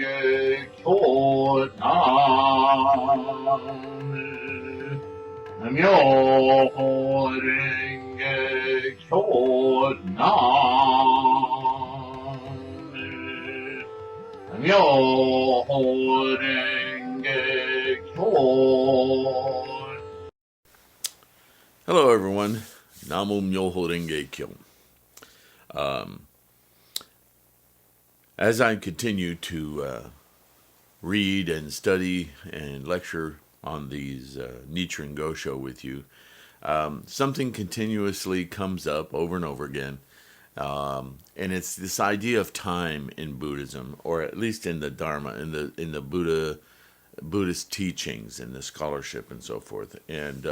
renge kyo nam. Myoho renge kyo nam. Myoho renge kyo. Hello, everyone. Namu Myoho Renge Kyo. As I continue to read and study and lecture on these Nichiren Gosho with you, something continuously comes up over and over again, and it's this idea of time in Buddhism, or at least in the Dharma, in the Buddhist teachings and the scholarship and so forth. And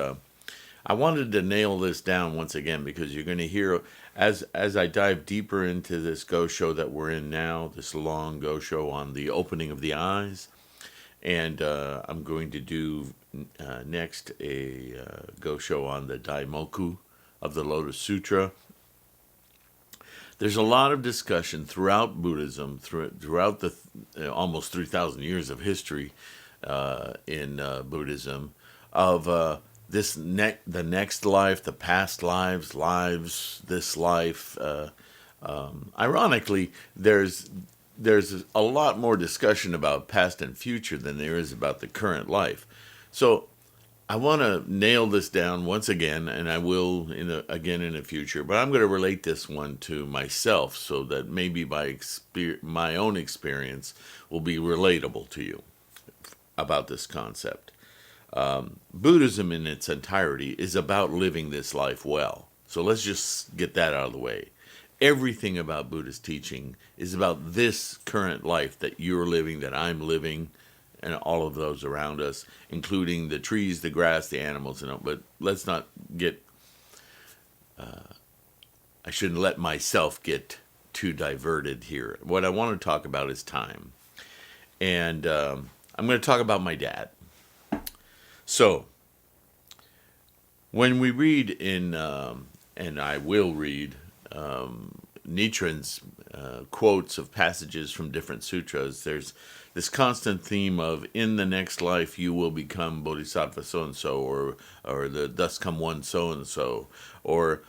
I wanted to nail this down once again because you're going to hear, as I dive deeper into this Gosho that we're in now, this long Gosho on the opening of the eyes, and I'm going to do next a Gosho on the Daimoku of the Lotus Sutra. There's a lot of discussion throughout Buddhism, throughout the almost 3,000 years of history in Buddhism, of the next life, the past lives, this life. Ironically, there's a lot more discussion about past and future than there is about the current life. So I want to nail this down once again, and I will again in the future. But I'm going to relate this one to myself, so that maybe my own experience will be relatable to you about this concept. Buddhism in its entirety is about living this life well. So let's just get that out of the way. Everything about Buddhist teaching is about this current life that you're living, that I'm living, and all of those around us, including the trees, the grass, the animals, but let's not get, I shouldn't let myself get too diverted here. What I want to talk about is time. And I'm going to talk about my dad. So, when we read in, and I will read, Nichiren's quotes of passages from different sutras, there's this constant theme of, in the next life you will become Bodhisattva so-and-so, or the thus come one so-and-so, or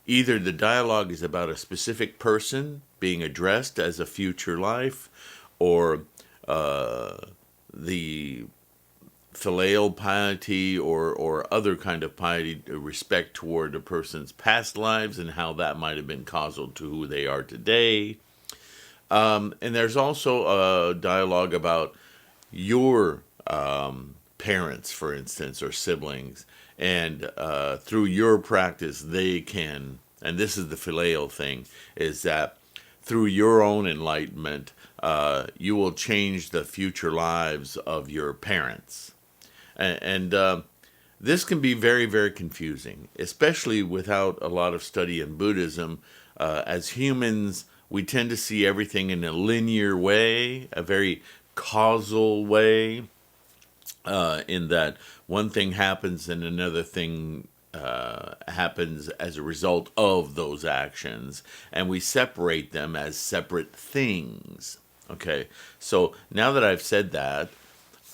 either the dialogue is about a specific person being addressed as a future life, or the filial piety or other kind of piety, respect toward a person's past lives and how that might have been causal to who they are today. And there's also a dialogue about your parents, for instance, or siblings, and through your practice they can, and this is the filial thing, is that through your own enlightenment, you will change the future lives of your parents. And this can be very, very confusing, especially without a lot of study in Buddhism. As humans, we tend to see everything in a linear way, a very causal way, in that one thing happens and another thing happens as a result of those actions, and we separate them as separate things. Okay, so now that I've said that,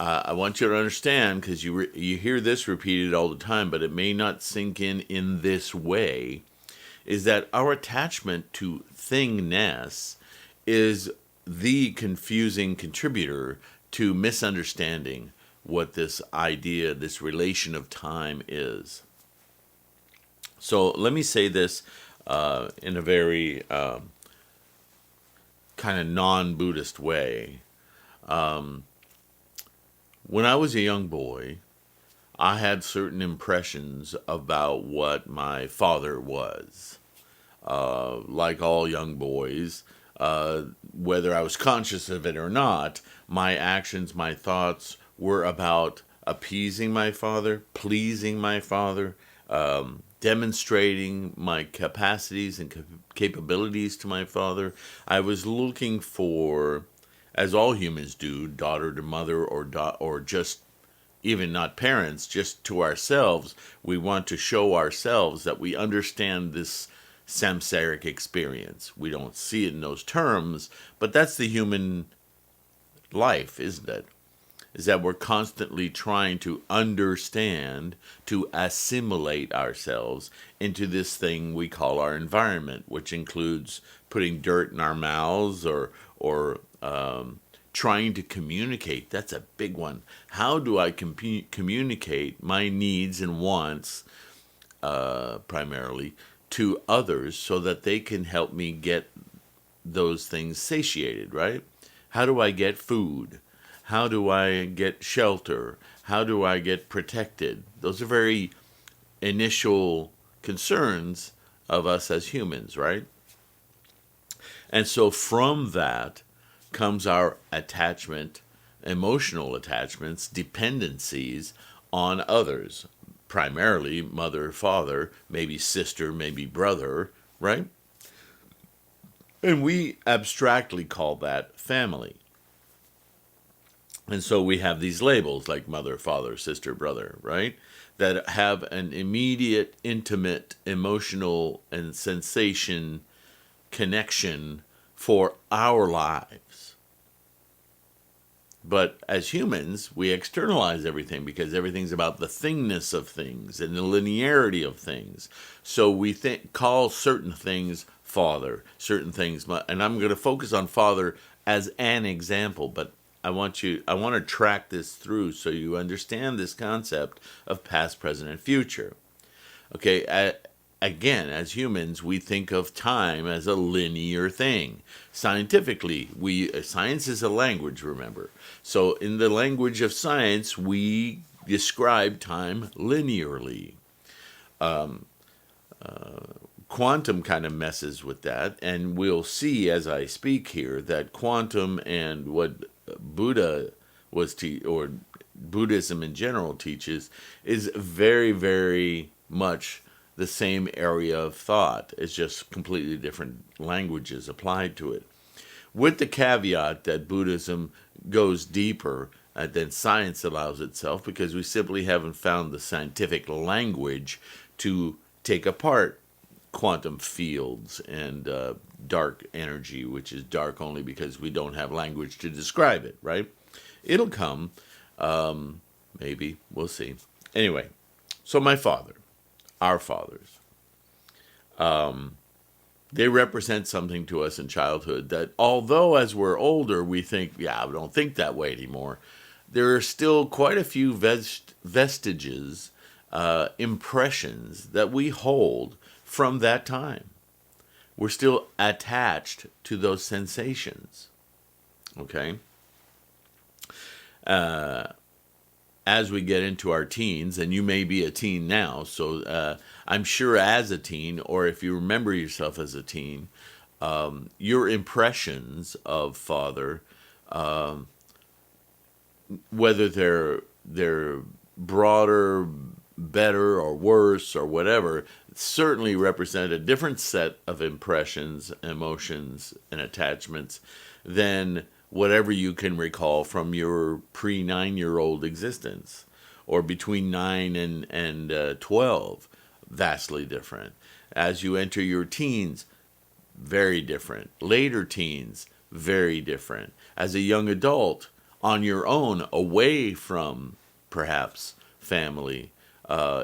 I want you to understand, because you hear this repeated all the time, but it may not sink in this way, is that our attachment to thingness is the confusing contributor to misunderstanding what this idea, this relation of time is. So let me say this in a very kind of non-Buddhist way. When I was a young boy, I had certain impressions about what my father was. Like all young boys, whether I was conscious of it or not, my actions, my thoughts were about appeasing my father, pleasing my father, demonstrating my capacities and capabilities to my father. I was looking for, as all humans do, daughter to mother, or just even not parents, just to ourselves. We want to show ourselves that we understand this samsaric experience. We don't see it in those terms, but that's the human life, isn't it? Is that we're constantly trying to understand, to assimilate ourselves into this thing we call our environment, which includes putting dirt in our mouths or trying to communicate. That's a big one. How do I communicate my needs and wants, primarily, to others so that they can help me get those things satiated, right? How do I get food? How do I get shelter? How do I get protected? Those are very initial concerns of us as humans, right? And so from that comes our attachment, emotional attachments, dependencies on others, primarily mother, father, maybe sister, maybe brother, right? And we abstractly call that family. And so we have these labels like mother, father, sister, brother, right? That have an immediate, intimate, emotional, and sensation connection for our lives. But as humans, we externalize everything because everything's about the thingness of things and the linearity of things. So we call certain things father, certain things, and I'm going to focus on father as an example, but I want to track this through so you understand this concept of past, present, and future. Okay, again, as humans, we think of time as a linear thing. Scientifically, science is a language, remember. So in the language of science, we describe time linearly. Quantum kind of messes with that, and we'll see as I speak here that quantum and what Buddha or Buddhism in general teaches is very, very much the same area of thought. It's just completely different languages applied to it. With the caveat that Buddhism goes deeper than science allows itself, because we simply haven't found the scientific language to take apart quantum fields and dark energy, which is dark only because we don't have language to describe it, right? It'll come. Maybe. We'll see. Anyway, so my father, our fathers, they represent something to us in childhood that although as we're older we think, yeah, we don't think that way anymore, there are still quite a few vestiges, impressions that we hold from that time. We're still attached to those sensations. Okay? As we get into our teens, and you may be a teen now, so I'm sure as a teen, or if you remember yourself as a teen, your impressions of father, whether they're broader, better, or worse, or whatever, certainly represent a different set of impressions, emotions, and attachments than whatever you can recall from your pre-9-year-old existence, or between 9 and 12, vastly different. As you enter your teens, very different. Later teens, very different. As a young adult, on your own, away from perhaps family,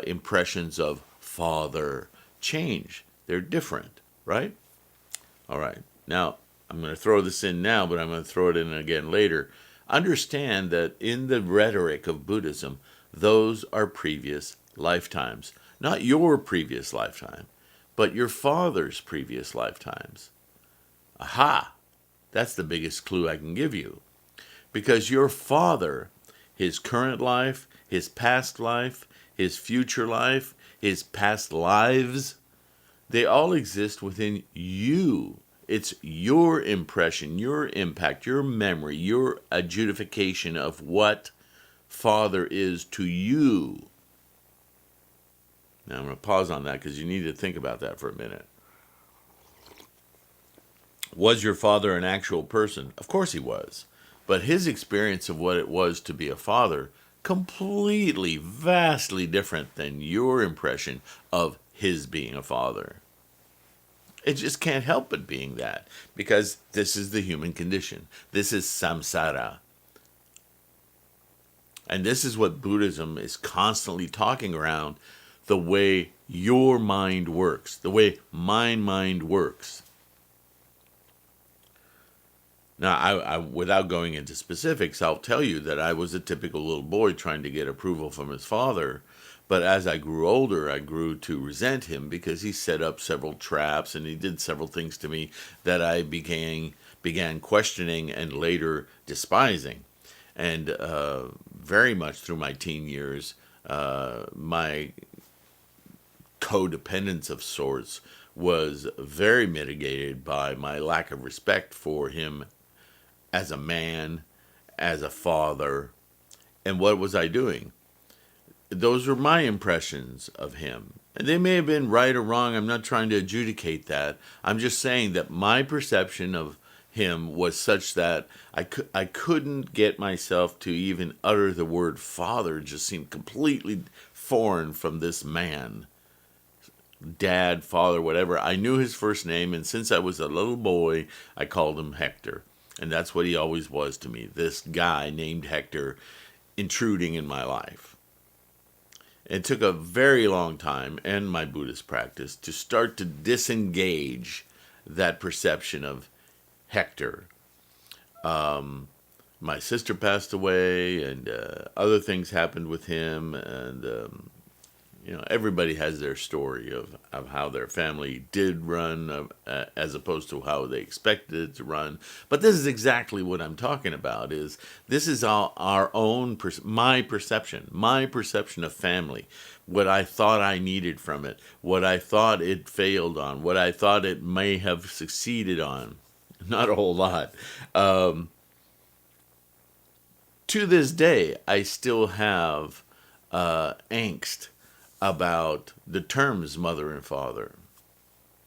impressions of father change. They're different, right? All right. Now, I'm going to throw this in now, but I'm going to throw it in again later. Understand that in the rhetoric of Buddhism, those are previous lifetimes. Not your previous lifetime, but your father's previous lifetimes. Aha! That's the biggest clue I can give you. Because your father, his current life, his past life, his future life, his past lives, they all exist within you. It's your impression, your impact, your memory, your adjudication of what father is to you. Now I'm going to pause on that because you need to think about that for a minute. Was your father an actual person? Of course he was. But his experience of what it was to be a father, completely, vastly different than your impression of his being a father. It just can't help but being that, because this is the human condition. This is samsara. And this is what Buddhism is constantly talking around, the way your mind works, the way my mind works. Now, I without going into specifics, I'll tell you that I was a typical little boy trying to get approval from his father. But as I grew older, I grew to resent him because he set up several traps and he did several things to me that I began questioning and later despising. And very much through my teen years, my codependence of sorts was very mitigated by my lack of respect for him as a man, as a father. And what was I doing? Those were my impressions of him. And they may have been right or wrong. I'm not trying to adjudicate that. I'm just saying that my perception of him was such that I couldn't get myself to even utter the word father. It just seemed completely foreign from this man. Dad, father, whatever. I knew his first name, and since I was a little boy, I called him Hector. And that's what he always was to me, this guy named Hector intruding in my life. It took a very long time, and my Buddhist practice, to start to disengage that perception of Hector. My sister passed away, and other things happened with him, and everybody has their story of how their family did run as opposed to how they expected it to run. But this is exactly what I'm talking about. This is our own, my perception of family, what I thought I needed from it, what I thought it failed on, what I thought it may have succeeded on. Not a whole lot. To this day, I still have angst about the terms mother and father.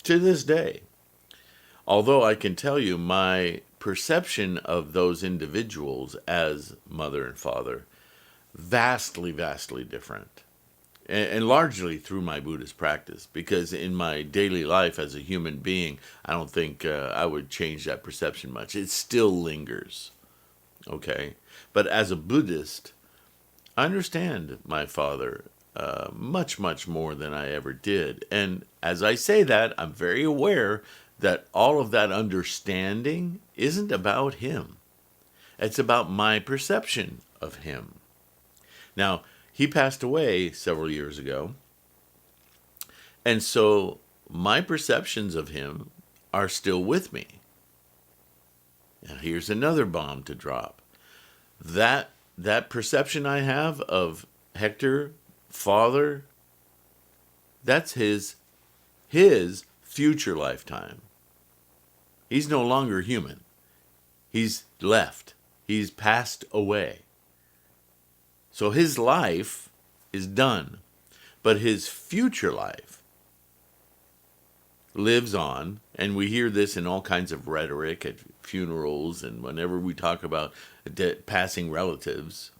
To this day. Although I can tell you my perception of those individuals as mother and father, vastly, vastly different. And largely through my Buddhist practice, because in my daily life as a human being, I don't think I would change that perception much. It still lingers, okay? But as a Buddhist, I understand my father much, much more than I ever did. And as I say that, I'm very aware that all of that understanding isn't about him. It's about my perception of him. Now, he passed away several years ago, and so my perceptions of him are still with me. Now, here's another bomb to drop. That perception I have of Hector, father, that's his future lifetime. He's no longer human. He's left. He's passed away. So his life is done, but his future life lives on, and we hear this in all kinds of rhetoric at funerals and whenever we talk about passing relatives,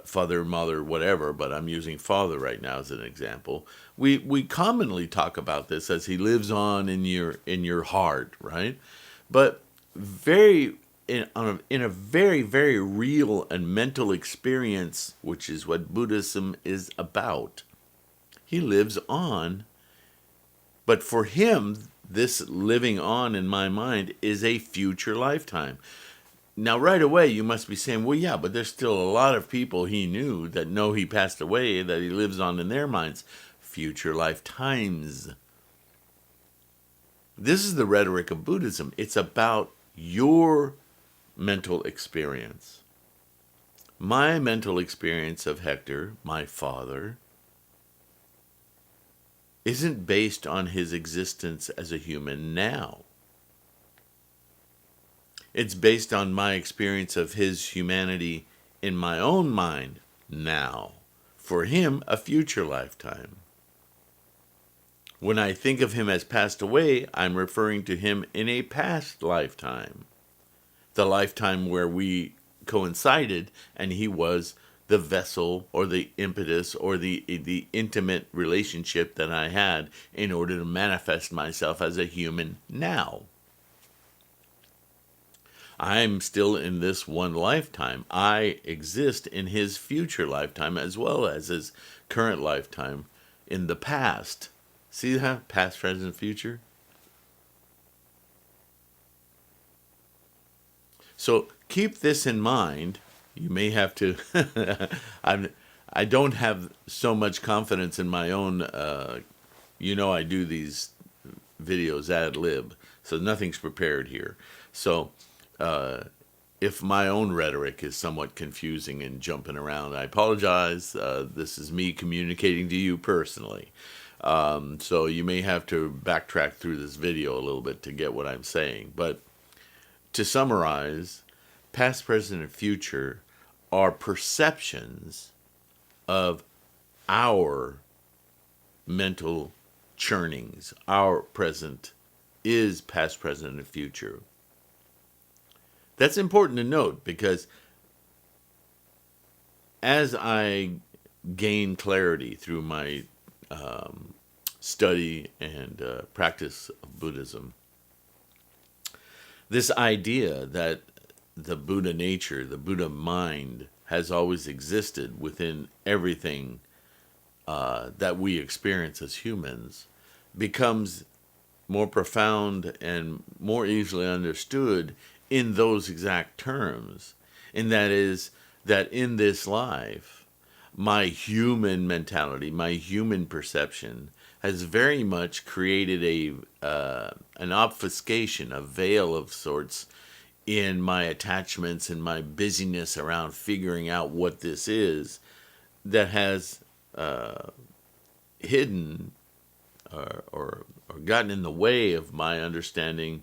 father, mother, whatever, but I'm using father right now as an example. We commonly talk about this as he lives on in your heart, right? But in a very, very real and mental experience, which is what Buddhism is about, he lives on. But for him, this living on in my mind is a future lifetime. Now, right away, you must be saying, well, yeah, but there's still a lot of people he knew that know he passed away, that he lives on in their minds. Future lifetimes. This is the rhetoric of Buddhism. It's about your mental experience. My mental experience of Hector, my father, isn't based on his existence as a human now. It's based on my experience of his humanity in my own mind now. For him, a future lifetime. When I think of him as passed away, I'm referring to him in a past lifetime. The lifetime where we coincided and he was the vessel or the impetus or the intimate relationship that I had in order to manifest myself as a human now. I'm still in this one lifetime. I exist in his future lifetime as well as his current lifetime in the past. See that? Past, present, future. So keep this in mind. You may have to. I don't have so much confidence in my own. I do these videos ad lib, so nothing's prepared here. So if my own rhetoric is somewhat confusing and jumping around, I apologize. This is me communicating to you personally. So you may have to backtrack through this video a little bit to get what I'm saying. But to summarize, past, present, and future are perceptions of our mental churnings. Our present is past, present, and future. That's important to note because as I gain clarity through my study and practice of Buddhism, this idea that the Buddha nature, the Buddha mind, has always existed within everything that we experience as humans becomes more profound and more easily understood in those exact terms. And that is that in this life, my human mentality, my human perception has very much created an obfuscation, a veil of sorts in my attachments and my busyness around figuring out what this is that has hidden or gotten in the way of my understanding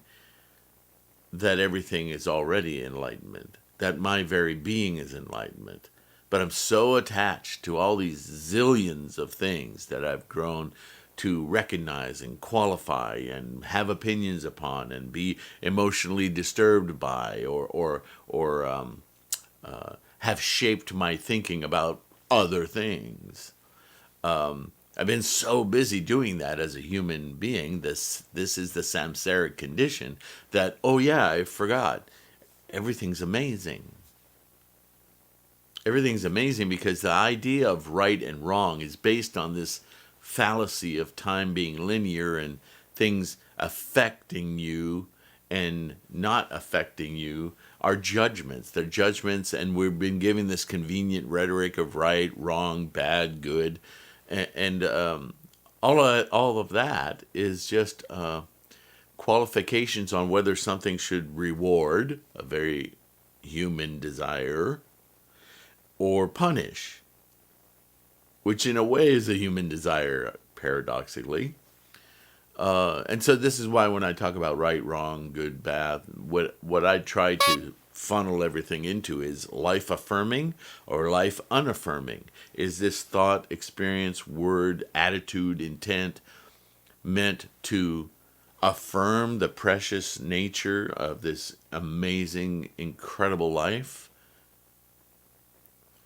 that everything is already enlightenment, that my very being is enlightenment. But I'm so attached to all these zillions of things that I've grown to recognize and qualify and have opinions upon and be emotionally disturbed by or have shaped my thinking about other things. I've been so busy doing that as a human being. This is the samsaric condition that, oh yeah, I forgot. Everything's amazing. Everything's amazing because the idea of right and wrong is based on this fallacy of time being linear and things affecting you and not affecting you are judgments. They're judgments, and we've been given this convenient rhetoric of right, wrong, bad, good. And all of that is just qualifications on whether something should reward, a very human desire, or punish, which in a way is a human desire, paradoxically. And so this is why when I talk about right, wrong, good, bad, what I try to funnel everything into is life affirming or life unaffirming. Is this thought, experience, word, attitude, intent meant to affirm the precious nature of this amazing, incredible life?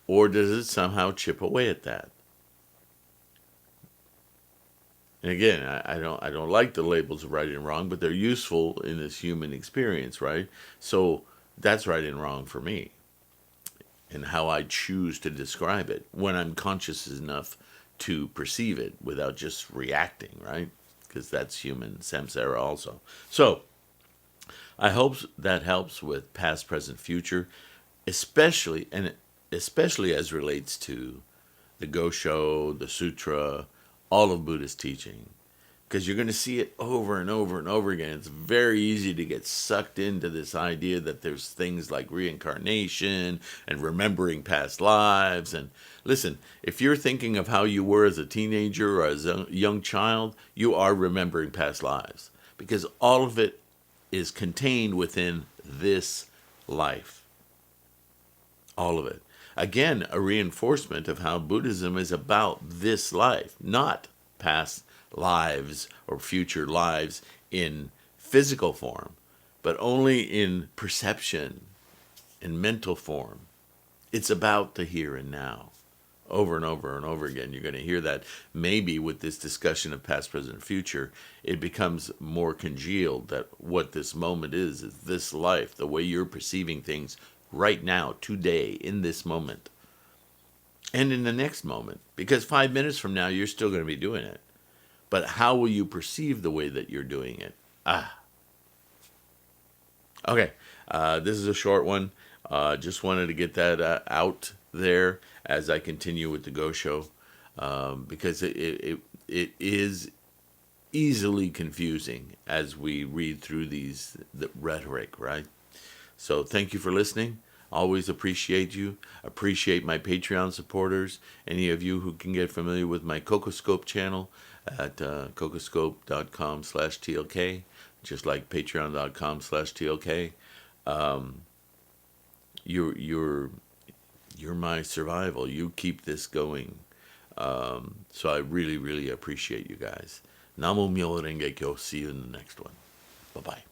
Or does it somehow chip away at that? And again, I don't like the labels of right and wrong, but they're useful in this human experience, right? So that's right and wrong for me, and how I choose to describe it when I'm conscious enough to perceive it without just reacting, right? Because that's human samsara also. So I hope that helps with past, present, future, especially as relates to the Gosho, the Sutra, all of Buddhist teaching, because you're going to see it over and over and over again. It's very easy to get sucked into this idea that there's things like reincarnation and remembering past lives. And listen, if you're thinking of how you were as a teenager or as a young child, you are remembering past lives, because all of it is contained within this life. All of it. Again, a reinforcement of how Buddhism is about this life, not past lives or future lives in physical form, but only in perception, in mental form, It's about the here and now. Over and over and over again, you're going to hear that. Maybe with this discussion of past, present, future, it becomes more congealed that what this moment is this life, the way you're perceiving things right now, today, in this moment, and in the next moment. Because 5 minutes from now, you're still going to be doing it. But how will you perceive the way that you're doing it? Okay, this is a short one. Just wanted to get that out there as I continue with the Go Show, because it is easily confusing as we read through the rhetoric, right? So thank you for listening. Always appreciate you. Appreciate my Patreon supporters. Any of you who can get familiar with my Cocoscope channel at cocoscope.com/TLK, just like patreon.com/TLK. You're my survival. You keep this going. So I really, really appreciate you guys. Namo Myoho Renge Kyo. See you in the next one. Bye-bye.